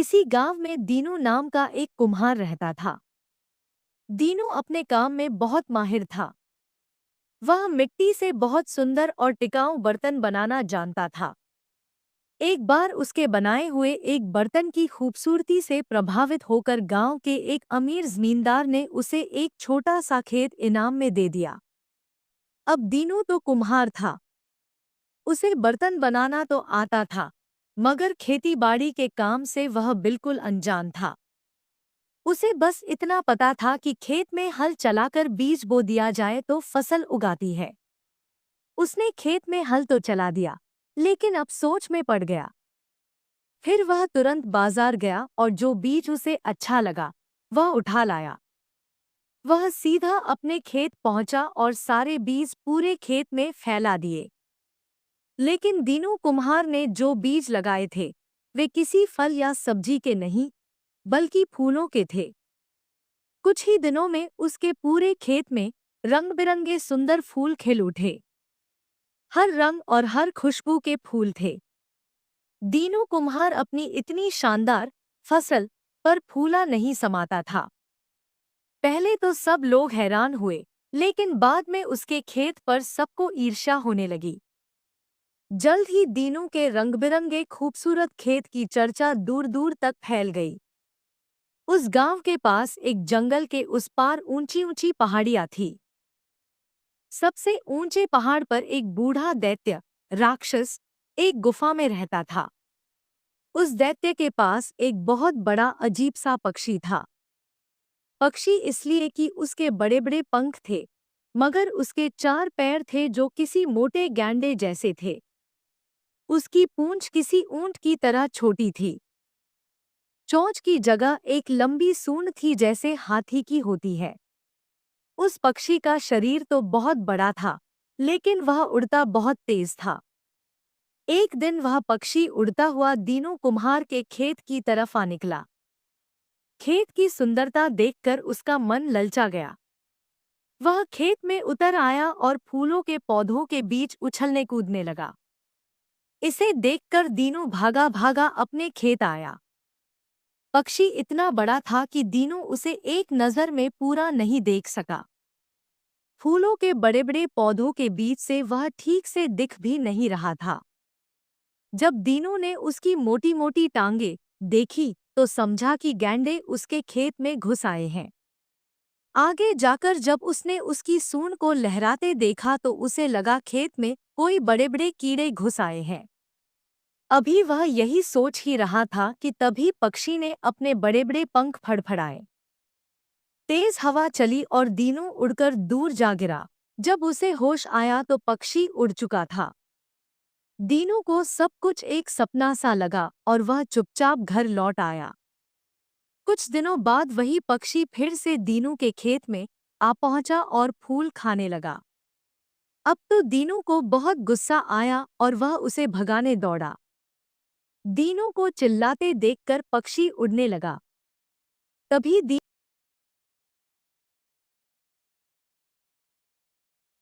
किसी गांव में दीनू नाम का एक कुम्हार रहता था। दीनू अपने काम में बहुत माहिर था। वह मिट्टी से बहुत सुंदर और टिकाऊ बर्तन बनाना जानता था। एक बार उसके बनाए हुए एक बर्तन की खूबसूरती से प्रभावित होकर गांव के एक अमीर जमींदार ने उसे एक छोटा सा खेत इनाम में दे दिया। अब दीनू तो कुम्हार था। उसे बर्तन बनाना तो आता था, मगर खेतीबाड़ी के काम से वह बिल्कुल अनजान था। उसे बस इतना पता था कि खेत में हल चलाकर बीज बो दिया जाए तो फसल उगाती है। उसने खेत में हल तो चला दिया, लेकिन अब सोच में पड़ गया। फिर वह तुरंत बाजार गया और जो बीज उसे अच्छा लगा वह उठा लाया। वह सीधा अपने खेत पहुंचा और सारे बीज पूरे खेत में फैला दिए। लेकिन दीनू कुम्हार ने जो बीज लगाए थे वे किसी फल या सब्जी के नहीं, बल्कि फूलों के थे। कुछ ही दिनों में उसके पूरे खेत में रंग बिरंगे सुंदर फूल खिल उठे। हर रंग और हर खुशबू के फूल थे। दीनू कुम्हार अपनी इतनी शानदार फसल पर फूला नहीं समाता था। पहले तो सब लोग हैरान हुए, लेकिन बाद में उसके खेत पर सबको ईर्ष्या होने लगी। जल्द ही दीनू के रंग बिरंगे खूबसूरत खेत की चर्चा दूर दूर तक फैल गई। उस गांव के पास एक जंगल के उस पार ऊंची ऊंची पहाड़ियां थी। सबसे ऊंचे पहाड़ पर एक बूढ़ा दैत्य राक्षस एक गुफा में रहता था। उस दैत्य के पास एक बहुत बड़ा अजीब सा पक्षी था। पक्षी इसलिए कि उसके बड़े बड़े पंख थे, मगर उसके 4 पैर थे जो किसी मोटे गैंडे जैसे थे। उसकी पूंछ किसी ऊंट की तरह छोटी थी। चोंच की जगह एक लंबी सूंड थी जैसे हाथी की होती है। उस पक्षी का शरीर तो बहुत बड़ा था, लेकिन वह उड़ता बहुत तेज था। एक दिन वह पक्षी उड़ता हुआ दीनू कुम्हार के खेत की तरफ आ निकला। खेत की सुंदरता देखकर उसका मन ललचा गया। वह खेत में उतर आया और फूलों के पौधों के बीच उछलने कूदने लगा। इसे देखकर दीनू भागा भागा अपने खेत आया। पक्षी इतना बड़ा था कि दीनू उसे एक नज़र में पूरा नहीं देख सका। फूलों के बड़े बड़े पौधों के बीच से वह ठीक से दिख भी नहीं रहा था। जब दीनू ने उसकी मोटी मोटी टांगे देखी तो समझा कि गैंडे उसके खेत में घुस आए हैं। आगे जाकर जब उसने उसकी सूंड को लहराते देखा तो उसे लगा खेत में कोई बड़े बड़े कीड़े घुस आए हैं। अभी वह यही सोच ही रहा था कि तभी पक्षी ने अपने बड़े बड़े पंख फड़फड़ाए। तेज हवा चली और दीनू उड़कर दूर जा गिरा। जब उसे होश आया तो पक्षी उड़ चुका था। दीनू को सब कुछ एक सपना सा लगा और वह चुपचाप घर लौट आया। कुछ दिनों बाद वही पक्षी फिर से दीनू के खेत में आ पहुंचा और फूल खाने लगा। अब तो दीनू को बहुत गुस्सा आया और वह उसे भगाने दौड़ा। दीनू को चिल्लाते देखकर पक्षी उड़ने लगा। तभी